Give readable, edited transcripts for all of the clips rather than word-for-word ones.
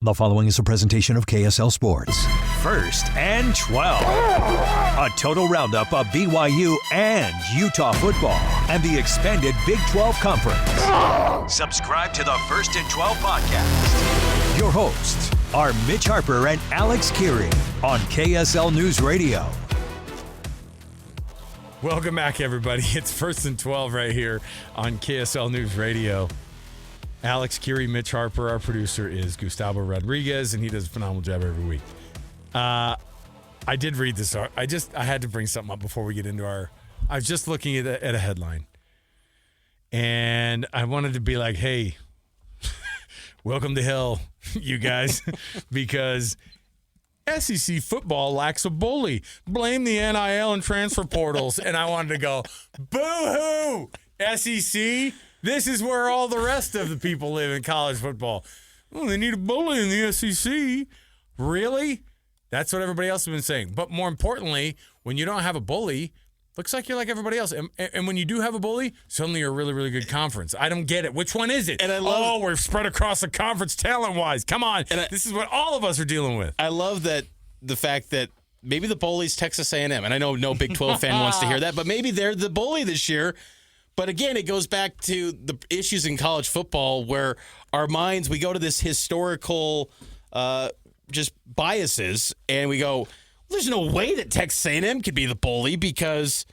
The following is a presentation of KSL Sports. First and 12. A total roundup of BYU and Utah football and the expanded Big 12 Conference. Subscribe to the First and 12 podcast. Your hosts are Mitch Harper and Alex Kirry on KSL News Radio. Welcome back, everybody. It's First and 12 right here on KSL News Radio. Alex Kirry, Mitch Harper. Our producer is Gustavo Rodriguez, and he does a phenomenal job every week. I did read this. I had to bring something up before we get into our. I was just looking at a headline, and I wanted to be like, "Hey, welcome to hell, you guys," because SEC football lacks a bully. Blame the NIL and transfer portals, and I wanted to go, "Boo-hoo, SEC." This is where all the rest of the people live in college football. Oh, they need a bully in the SEC. Really? That's what everybody else has been saying. But more importantly, when you don't have a bully, looks like you're like everybody else. And when you do have a bully, suddenly you're a really, really good conference. I don't get it. Which one is it? And we're spread across the conference talent-wise. Come on. This is what all of us are dealing with. I love that the fact that maybe the bully's Texas A&M. And I know no Big 12 fan wants to hear that, but maybe they're the bully this year. But again, it goes back to the issues in college football where our minds, we go to this historical just biases, and we go, well, there's no way that Texas A&M could be the bully because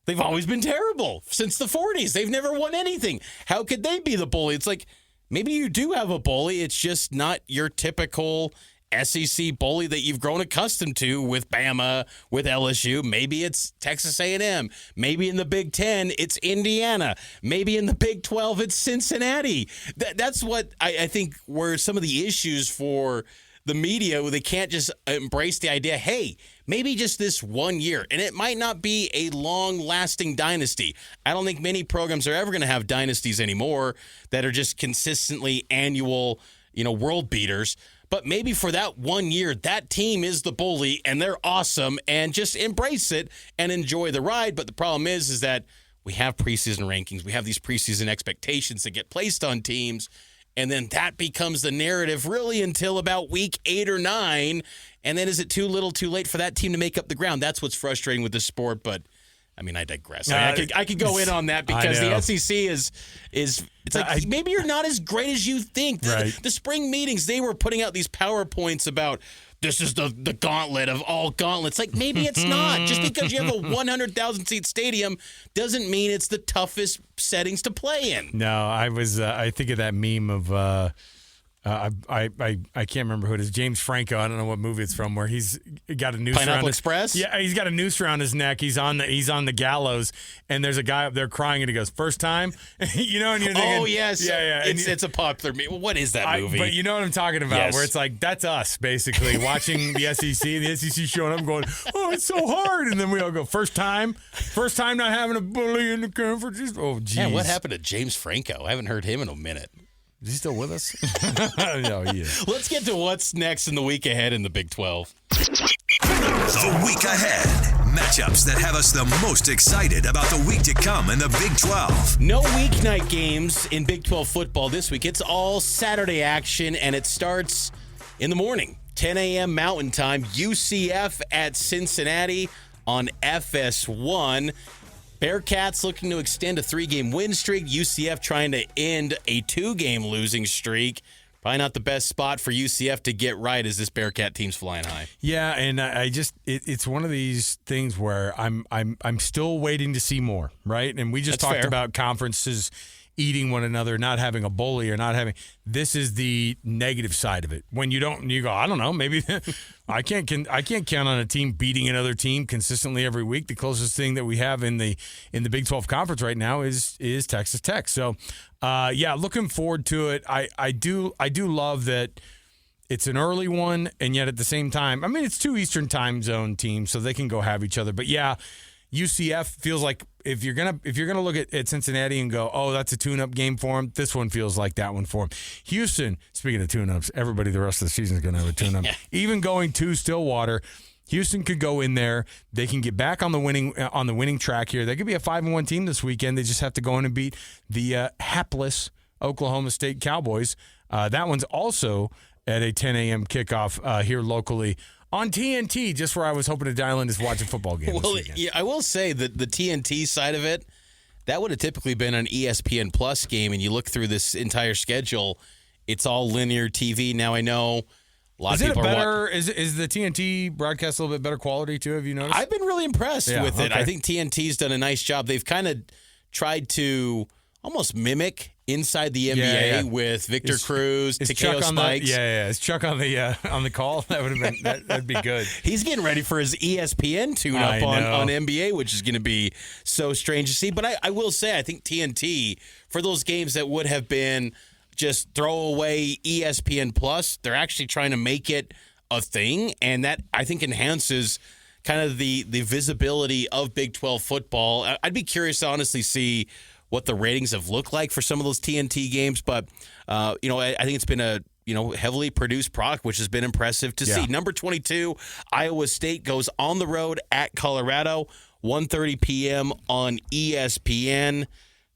they've always been terrible since the 40s. They've never won anything. How could they be the bully? It's like, maybe you do have a bully. It's just not your typical SEC bully that you've grown accustomed to with Bama, with LSU. Maybe it's Texas A&M. Maybe in the Big 10, it's Indiana. Maybe in the Big 12, it's Cincinnati. That's what I think were some of the issues for the media. They can't just embrace the idea, hey, maybe just this 1 year. And it might not be a long-lasting dynasty. I don't think many programs are ever going to have dynasties anymore that are just consistently annual, world beaters. But maybe for that 1 year, that team is the bully, and they're awesome, and just embrace it and enjoy the ride. But the problem is that we have preseason rankings. We have these preseason expectations that get placed on teams, and then that becomes the narrative really until about week 8 or 9. And then is it too little, too late for that team to make up the ground? That's what's frustrating with this sport, but I digress. I could go in on that because the SEC is it's like maybe you're not as great as you think. The spring meetings, they were putting out these PowerPoints about this is the gauntlet of all gauntlets. Like, maybe it's not. Just because you have a 100,000-seat stadium doesn't mean it's the toughest settings to play in. No, I think of that meme of I can't remember who it is. James Franco. I don't know what movie it's from. Where he's got a noose Pineapple around Express. Yeah, he's got a noose around his neck. He's on the gallows, and there's a guy up there crying, and he goes, "First time," And you're thinking, "Oh yes, yeah." It's a popular meme. What is that movie? But you know what I'm talking about, yes. Where it's like that's us basically watching the SEC. The SEC showing up, and going, "Oh, it's so hard," and then we all go, "First time not having a bully in the conference." Oh, geez. Yeah, what happened to James Franco? I haven't heard him in a minute. Is he still with us? No, he is. Let's get to what's next in the week ahead in the Big 12. The week ahead. Matchups that have us the most excited about the week to come in the Big 12. No weeknight games in Big 12 football this week. It's all Saturday action, and it starts in the morning, 10 a.m. Mountain Time. UCF at Cincinnati on FS1. Bearcats looking to extend a 3-game win streak. UCF trying to end a 2-game losing streak. Probably not the best spot for UCF to get right as this Bearcat team's flying high. Yeah, and it's one of these things where I'm still waiting to see more, right? And we just talked about conferences eating one another, not having a bully or not having. This is the negative side of it. When you go, I don't know, maybe I can't count on a team beating another team consistently every week. The closest thing that we have in the Big 12 conference right now is Texas Tech. So, looking forward to it. I do love that it's an early one, and yet at the same time, it's 2 Eastern time zone teams, so they can go have each other. But yeah, UCF feels like if you're gonna look at Cincinnati and go, oh, that's a tune-up game for them, this one feels like that one for them. Houston, speaking of tune-ups, everybody the rest of the season is going to have a tune-up. Even going to Stillwater, Houston could go in there. They can get back on the winning track here. They could be a 5-1 team this weekend. They just have to go in and beat the hapless Oklahoma State Cowboys. That one's also at a 10 a.m. kickoff here locally on TNT, just where I was hoping to dial in to watch a football game. Well, yeah, I will say that the TNT side of it, that would have typically been an ESPN Plus game, and you look through this entire schedule, it's all linear TV. Now I know a lot of people are is the TNT broadcast a little bit better quality too? Have you noticed? I've been really impressed with it. I think TNT's done a nice job. They've kind of tried to almost mimic inside the NBA with Victor Cruz, Takeo Spikes. Is Chuck on the call? That would have been that'd be good. He's getting ready for his ESPN tune-up on NBA, which is going to be so strange to see. But I will say, I think TNT, for those games that would have been just throw away ESPN Plus, they're actually trying to make it a thing, and that I think enhances kind of the visibility of Big 12 football. I'd be curious to honestly see what the ratings have looked like for some of those TNT games, but I think it's been a heavily produced product, which has been impressive to see. Number 22, Iowa State goes on the road at Colorado, 1:30 p.m. on ESPN.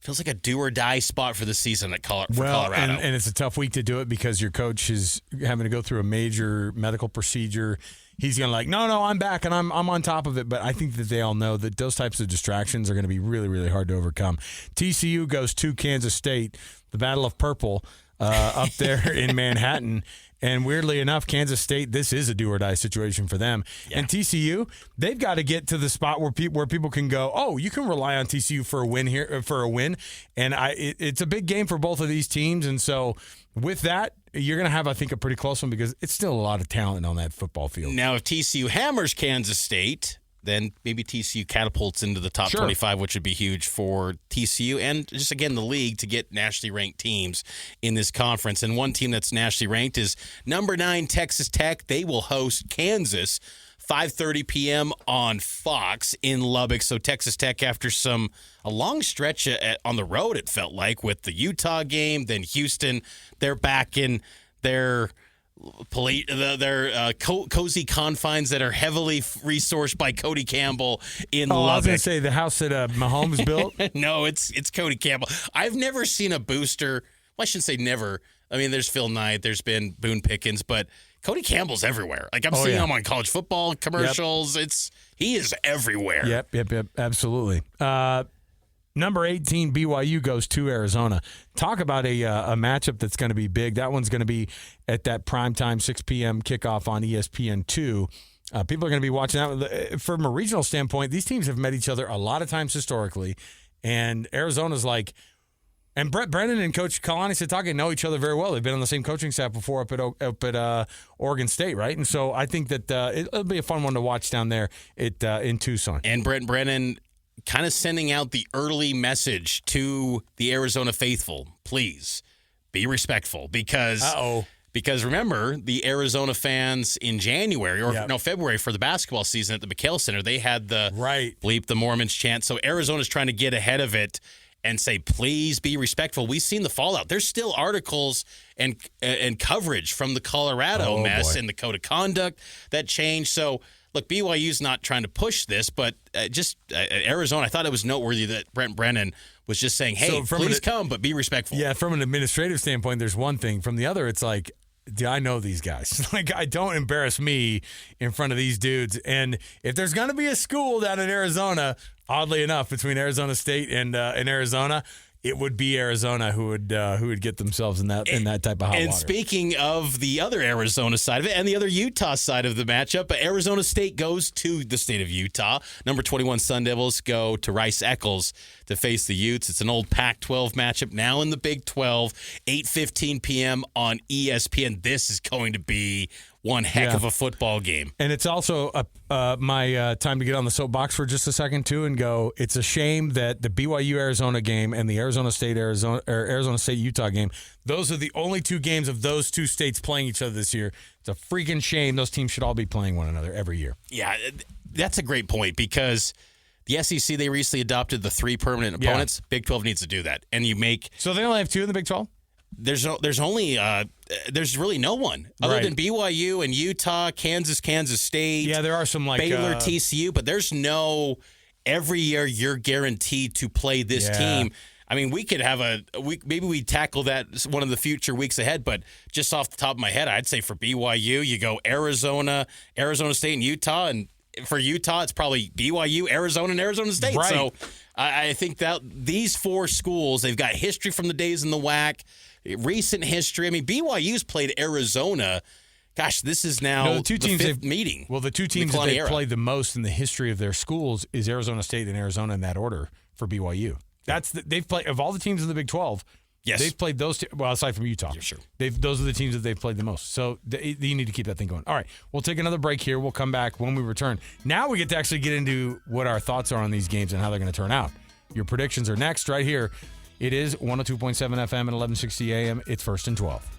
Feels like a do-or-die spot for the season for Colorado. And it's a tough week to do it because your coach is having to go through a major medical procedure. He's going to no, I'm back, and I'm on top of it. But I think that they all know that those types of distractions are going to be really, really hard to overcome. TCU goes to Kansas State, the Battle of Purple, up there in Manhattan. And weirdly enough, Kansas State, this is a do-or-die situation for them. Yeah. And TCU, they've got to get to the spot where people can go, oh, you can rely on TCU for a win here, And it's a big game for both of these teams. And so with that, you're going to have, I think, a pretty close one because it's still a lot of talent on that football field. Now, if TCU hammers Kansas State, then maybe TCU catapults into the top 25, which would be huge for TCU and just, again, the league to get nationally ranked teams in this conference. And one team that's nationally ranked is number 9, Texas Tech. They will host Kansas, 5:30 p.m. on Fox in Lubbock. So Texas Tech, after a long stretch on the road, it felt like, with the Utah game, then Houston, they're back in their cozy confines that are heavily resourced by Cody Campbell in Lubbock. I was going to say the house that Mahomes built. No, it's Cody Campbell. I've never seen a booster. Well, I shouldn't say never. I mean, there's Phil Knight, there's been Boone Pickens, but Cody Campbell's everywhere. Like, I'm seeing him on college football commercials. Yep. He is everywhere. Yep, absolutely. Number 18, BYU goes to Arizona. Talk about a matchup that's going to be big. That one's going to be at that primetime 6 p.m. kickoff on ESPN2. People are going to be watching that. From a regional standpoint, these teams have met each other a lot of times historically, and Arizona's and Brett Brennan and Coach Kalani Sitake know each other very well. They've been on the same coaching staff before up at Oregon State, right? And so I think that it'll be a fun one to watch down there in Tucson. And Brett Brennan kind of sending out the early message to the Arizona faithful, please be respectful because remember, the Arizona fans in January February for the basketball season at the McHale Center, they had the bleep the Mormons chant. So Arizona's trying to get ahead of it and say, please be respectful. We've seen the fallout. There's still articles and coverage from the Colorado mess and the code of conduct that changed. So look, BYU's not trying to push this, but Arizona, I thought it was noteworthy that Brent Brennan was just saying, hey, please come, but be respectful. Yeah, from an administrative standpoint, there's one thing. From the other, it's like, do I know these guys? I don't embarrass me in front of these dudes. And if there's going to be a school down in Arizona, oddly enough, between Arizona State and Arizona, it would be Arizona who would get themselves in that type of hot water. And speaking of the other Arizona side of it and the other Utah side of the matchup, Arizona State goes to the state of Utah. Number 21 Sun Devils go to Rice-Eccles to face the Utes. It's an old Pac-12 matchup now in the Big 12, 8:15 p.m. on ESPN. This is going to be one heck of a football game. And it's also my time to get on the soapbox for just a second, too, and go, it's a shame that the BYU-Arizona game and the Arizona State-Utah game, those are the only two games of those two states playing each other this year. It's a freaking shame. Those teams should all be playing one another every year. Yeah, that's a great point because the SEC, they recently adopted the 3 permanent opponents. Yeah. Big 12 needs to do that. And you make... So they only have 2 in the Big 12? There's really no one other than BYU and Utah, Kansas State. Yeah, there are some Baylor, TCU, but there's no every year you're guaranteed to play this team. I mean, we could have maybe we tackle that one of the future weeks ahead, but just off the top of my head, I'd say for BYU, you go Arizona State, and Utah, and for Utah, it's probably BYU, Arizona, and Arizona State. Right. So I think that these 4 schools, they've got history from the days in the WAC, recent history. I mean, BYU's played Arizona. Gosh, this is now the 5th meeting. Well, the 2 teams that they've played the most in the history of their schools is Arizona State and Arizona in that order for BYU. They've played of all the teams in the Big 12. Yes, they've played those. Well, aside from Utah, sure. Those are the teams that they've played the most. So you need to keep that thing going. All right, we'll take another break here. We'll come back when we return. Now we get to actually get into what our thoughts are on these games and how they're going to turn out. Your predictions are next right here. It is 102.7 FM and 1160 AM. It's 1st and 12.